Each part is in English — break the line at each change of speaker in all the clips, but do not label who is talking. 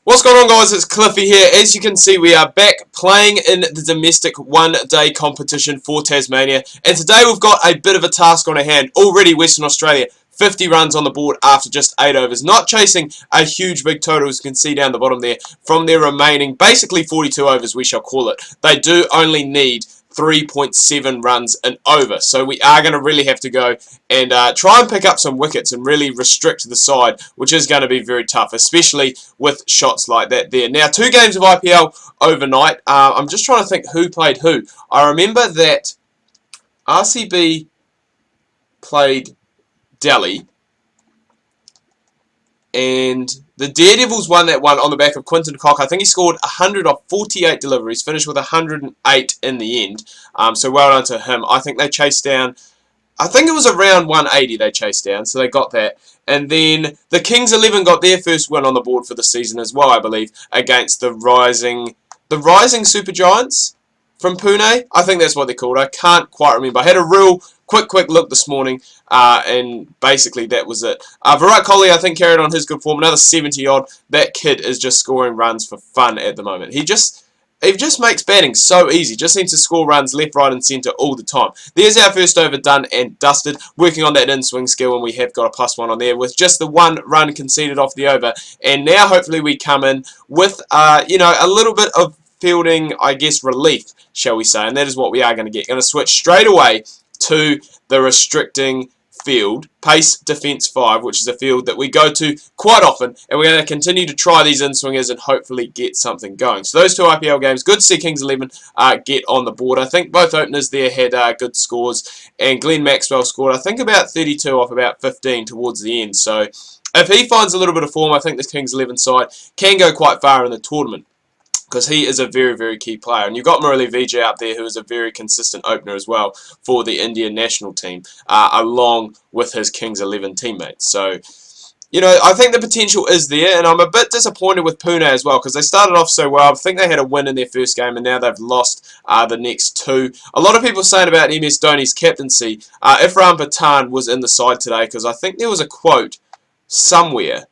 What's going on, guys? It's Cliffy here. As you can see, we are back playing in the domestic one-day competition for Tasmania. And today we've got a bit of a task on our hand. Already Western Australia, 50 runs on the board after just 8 overs. Not chasing a huge big total, as you can see down the bottom there, from their remaining, basically 42 overs, we shall call it. They do only need 3.7 runs and over. So we are going to really have to go and try and pick up some wickets and really restrict the side, which is going to be very tough, especially with shots like that there. Now, 2 games of IPL overnight. I'm just trying to think who played who. I remember that RCB played Delhi, and the Daredevils won that one on the back of Quinton Cock. I think he scored 100 off 48 deliveries, finished with 108 in the end. So well done to him. I think they chased down, I think it was around 180 they chased down, so they got that. And then the Kings 11 got their first win on the board for the season as well, I believe, against the Rising Super Giants from Pune. I think that's what they're called. I can't quite remember. I had a real quick look this morning, and basically that was it. Virat Kohli, I think, carried on his good form. Another 70-odd. That kid is just scoring runs for fun at the moment. He just makes batting so easy. Just seems to score runs left, right and centre all the time. There's our first over done and dusted. Working on that in-swing skill, and we have got a +1 on there with just the 1 run conceded off the over. And now hopefully we come in with, you know, a little bit of fielding, I guess, relief, shall we say. And that is what we are going to get. Going to switch straight away to the restricting field, pace defence 5, which is a field that we go to quite often, and we're going to continue to try these in-swingers and hopefully get something going. So those 2 IPL games, good to see Kings 11 get on the board. I think both openers there had good scores, and Glenn Maxwell scored, I think, about 32 off about 15 towards the end. So if he finds a little bit of form, I think the Kings 11 side can go quite far in the tournament, because he is a very key player. And you've got Murali Vijay up there, who is a very consistent opener as well for the Indian national team, along with his Kings 11 teammates. So, you know, I think the potential is there, and I'm a bit disappointed with Pune as well, because they started off so well. I think they had a win in their first game, and now they've lost the next 2. A lot of people saying about MS Dhoni's captaincy. Irfan Pathan was in the side today, because I think there was a quote somewhere,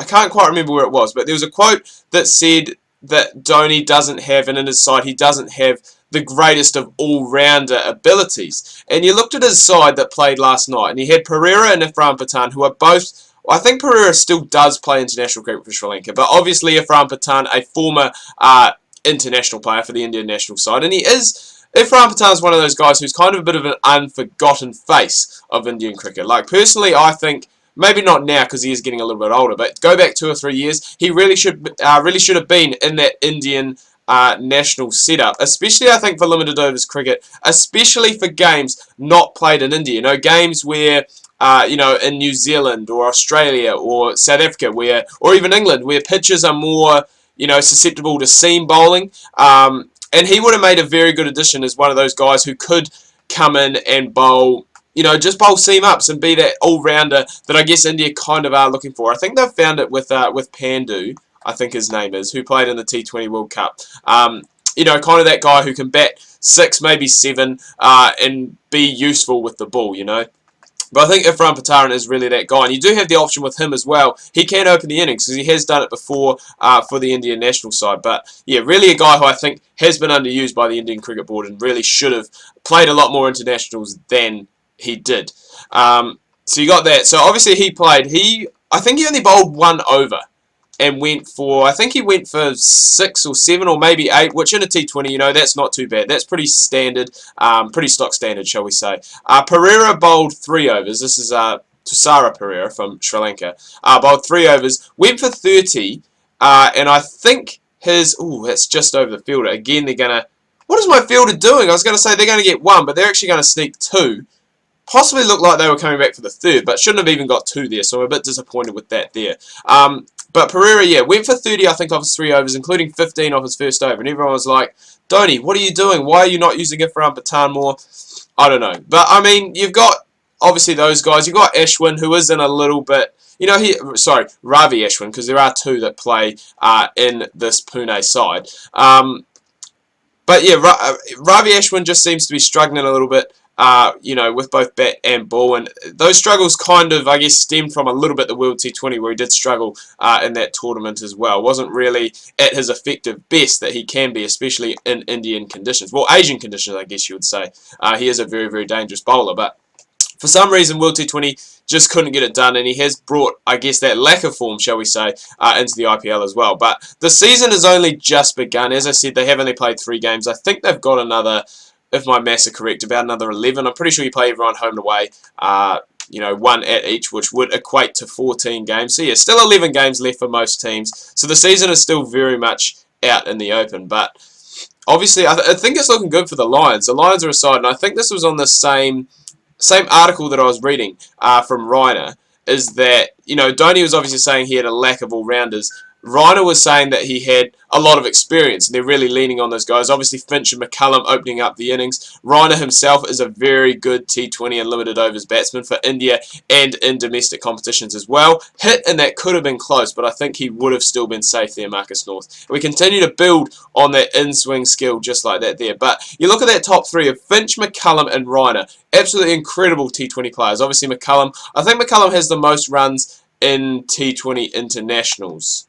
I can't quite remember where it was, but there was a quote that said that Dhoni doesn't have, and in his side, he doesn't have the greatest of all-rounder abilities. And you looked at his side that played last night, and he had Pereira and Irfan Pathan, who are both, I think Pereira still does play international cricket for Sri Lanka, but obviously Irfan Pathan, a former international player for the Indian national side, and Irfan Pathan is one of those guys who's kind of a bit of an unforgotten face of Indian cricket. Like, personally, I think, maybe not now because he is getting a little bit older, but go back 2 or 3 years, he really should have been in that Indian national setup, especially I think for limited overs cricket, especially for games not played in India. You know, games where you know, in New Zealand or Australia or South Africa, where, or even England, where pitches are more, you know, susceptible to seam bowling. And he would have made a very good addition as one of those guys who could come in and bowl, you know, just bowl seam-ups and be that all-rounder that I guess India kind of are looking for. I think they've found it with Pandhu, I think his name is, who played in the T20 World Cup. You know, kind of that guy who can bat 6, maybe 7, and be useful with the ball, you know. But I think Irfan Pathan is really that guy. And you do have the option with him as well. He can open the innings because he has done it before for the Indian national side. But, yeah, really a guy who I think has been underused by the Indian Cricket Board and really should have played a lot more internationals than he did. So you got that. So obviously he played. I think he only bowled 1 over and went for, I think he went for 6 or 7 or maybe 8, which in a T20, you know, that's not too bad. That's pretty standard, pretty stock standard, shall we say. Pereira bowled 3 overs. This is Tusara Pereira from Sri Lanka. Bowled 3 overs, went for 30, and I think his, that's just over the fielder. Again, they're going to, what is my fielder doing? I was going to say they're going to get 1, but they're actually going to sneak 2. Possibly looked like they were coming back for the 3rd, but shouldn't have even got 2 there, so I'm a bit disappointed with that there. But Pereira, yeah, went for 30, I think, off his 3 overs, including 15 off his first over, and everyone was like, Dhoni, what are you doing? Why are you not using Irfan Pathan more? I don't know. But, I mean, you've got, obviously, those guys. You've got Ashwin, who is in a little bit, you know, Ravi Ashwin, because there are 2 that play in this Pune side. But, yeah, Ravi Ashwin just seems to be struggling a little bit. you know, with both bat and ball, and those struggles kind of, I guess, stemmed from a little bit the World T20 where he did struggle in that tournament as well. Wasn't really at his effective best that he can be, especially in Indian conditions. Well, Asian conditions, I guess you would say. He is a very, very dangerous bowler, but for some reason, World T20 just couldn't get it done, and he has brought, I guess, that lack of form, shall we say, into the IPL as well. But the season has only just begun. As I said, they have only played 3 games. I think they've got another, if my maths are correct, about another 11. I'm pretty sure you play everyone home and away, you know, 1 at each, which would equate to 14 games. So, yeah, still 11 games left for most teams. So the season is still very much out in the open. But obviously, I think it's looking good for the Lions. The Lions are a side, and I think this was on the same article that I was reading from Reiner, is that, you know, Dhoni was obviously saying he had a lack of all-rounders. Reiner was saying that he had a lot of experience, and they're really leaning on those guys. Obviously, Finch and McCullum opening up the innings. Reiner himself is a very good T20 and limited overs batsman for India and in domestic competitions as well. Hit, and that could have been close, but I think he would have still been safe there, Marcus North. And we continue to build on that in-swing skill just like that there. But you look at that top 3 of Finch, McCullum, and Reiner. Absolutely incredible T20 players. Obviously, McCullum, I think McCullum has the most runs in T20 internationals.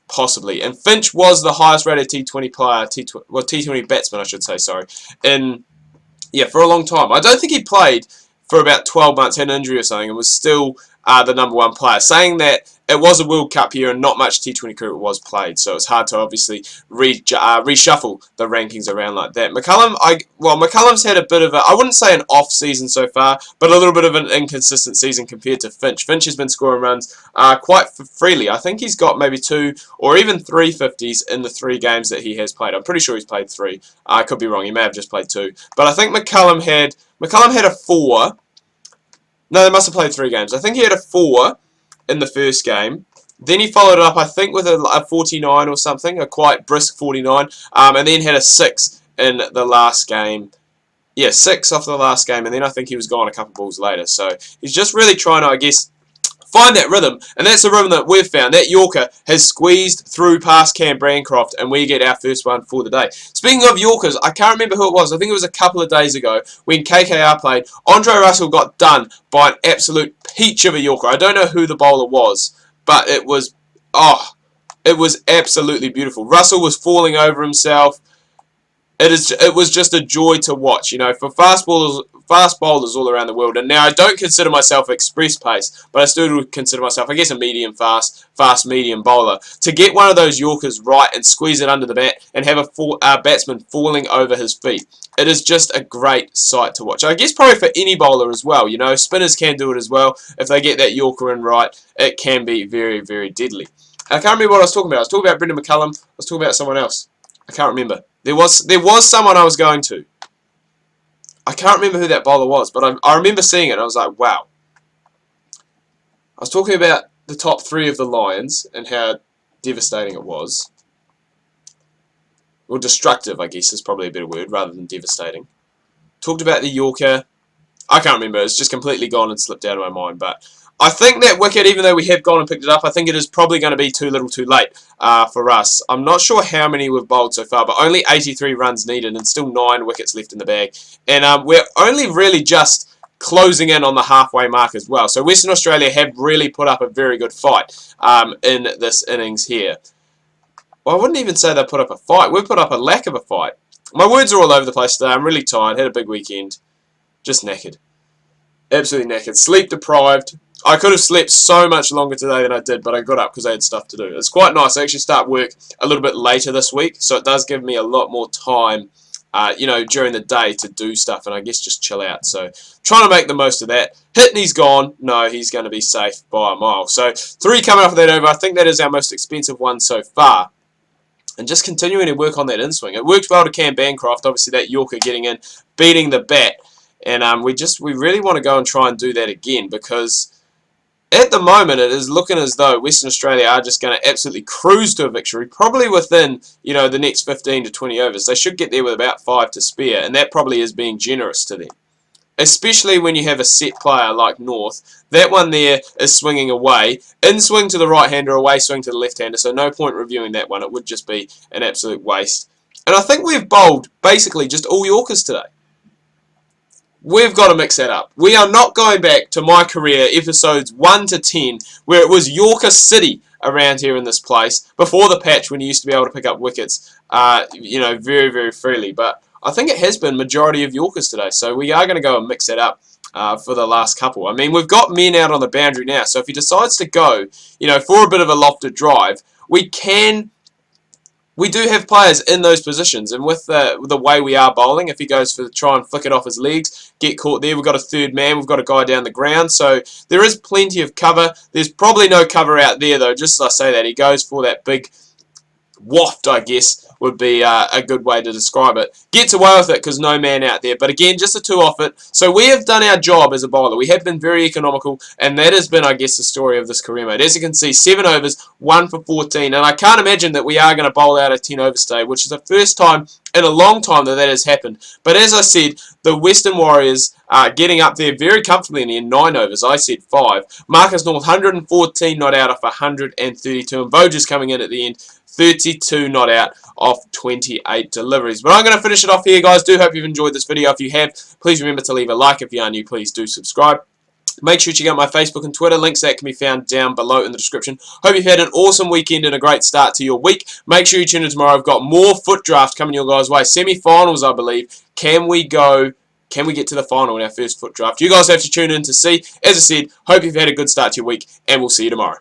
Possibly. And Finch was the highest rated T20 player, T20 batsman, I should say, sorry, for a long time. I don't think he played for about 12 months, had an injury or something, and was still the #1 player. Saying that it was a World Cup year and not much T20 cricket was played, so it's hard to obviously reshuffle the rankings around like that. McCullum's had a bit of I wouldn't say an off season so far, but a little bit of an inconsistent season compared to Finch. Finch has been scoring runs quite freely. I think he's got maybe 2 or even 3 50s in the 3 games that he has played. I'm pretty sure he's played 3. I could be wrong. He may have just played 2. But I think McCullum had a 4. No, they must have played 3 games. I think he had a 4 in the first game. Then he followed it up, I think, with a 49 or something, a quite brisk 49, and then had a 6 in the last game. Yeah, 6 off the last game, and then I think he was gone a couple balls later. So he's just really trying to, I guess, find that rhythm, and that's the rhythm that we've found. That Yorker has squeezed through past Cam Bancroft, and we get our first one for the day. Speaking of Yorkers, I can't remember who it was. I think it was a couple of days ago when KKR played. Andre Russell got done by an absolute peach of a Yorker. I don't know who the bowler was, but it was absolutely beautiful. Russell was falling over himself. It was just a joy to watch, you know, for fast bowlers all around the world. And now I don't consider myself express pace, but I still consider myself, I guess, a medium medium bowler. To get one of those Yorkers right and squeeze it under the bat and have a batsman falling over his feet, it is just a great sight to watch. I guess probably for any bowler as well, you know, spinners can do it as well. If they get that Yorker in right, it can be very, very deadly. I can't remember what I was talking about. I was talking about Brendan McCullum. I was talking about someone else. I can't remember. There was someone I was going to. I can't remember who that bowler was, but I remember seeing it and I was like, wow. I was talking about the top 3 of the Lions and how devastating it was. Well, destructive, I guess, is probably a better word rather than devastating. Talked about the Yorker. I can't remember. It's just completely gone and slipped out of my mind, but I think that wicket, even though we have gone and picked it up, I think it is probably going to be too little too late for us. I'm not sure how many we've bowled so far, but only 83 runs needed and still 9 wickets left in the bag. And we're only really just closing in on the halfway mark as well. So Western Australia have really put up a very good fight in this innings here. Well, I wouldn't even say they put up a fight. We've put up a lack of a fight. My words are all over the place today. I'm really tired. Had a big weekend. Just knackered. Absolutely knackered. Sleep deprived. I could have slept so much longer today than I did, but I got up because I had stuff to do. It's quite nice. I actually start work a little bit later this week, so it does give me a lot more time, you know, during the day to do stuff and I guess just chill out. So trying to make the most of that. Hitney's gone. No, he's going to be safe by a mile. So 3 coming off of that over. I think that is our most expensive one so far. And just continuing to work on that in-swing. It worked well to Cam Bancroft. Obviously that Yorker getting in, beating the bat. And we really want to go and try and do that again because at the moment, it is looking as though Western Australia are just going to absolutely cruise to a victory, probably within, you know, the next 15 to 20 overs. They should get there with about 5 to spare, and that probably is being generous to them. Especially when you have a set player like North. That one there is swinging away. In swing to the right-hander, away swing to the left-hander, so no point reviewing that one. It would just be an absolute waste. And I think we've bowled basically just all Yorkers today. we've got to mix that up. We are not going back to my career, episodes 1 to 10, where it was Yorker City around here in this place, before the patch when you used to be able to pick up wickets, very, very freely. But I think it has been majority of Yorkers today, so we are going to go and mix that up for the last couple. I mean, we've got men out on the boundary now, so if he decides to go, for a bit of a lofted drive, we do have players in those positions, and with the way we are bowling, if he goes for try and flick it off his legs, get caught there, we've got a third man, we've got a guy down the ground, so there is plenty of cover. There's probably no cover out there, though, just as I say that. He goes for that big waft, I guess, would be a good way to describe it. Gets away with it because no man out there. But again, just a 2 off it. So we have done our job as a bowler. We have been very economical, and that has been, I guess, the story of this career mode. As you can see, 7 overs, 1 for 14. And I can't imagine that we are going to bowl out a 10 overstay, which is the first time in a long time that has happened. But as I said, the Western Warriors are getting up there very comfortably in the end, 9 overs. I said 5. Marcus North, 114 not out off 132. And Voger's coming in at the end, 32 not out off 28 deliveries. But I'm going to finish it off here, guys. Do hope you've enjoyed this video. If you have, please remember to leave a like. If you are new, please do subscribe. Make sure you check out my Facebook and Twitter. Links that can be found down below in the description. Hope you've had an awesome weekend and a great start to your week. Make sure you tune in tomorrow. I've got more foot draft coming your guys' way. Semi-finals, I believe. Can we get to the final in our first foot draft? You guys have to tune in to see. As I said, hope you've had a good start to your week, and we'll see you tomorrow.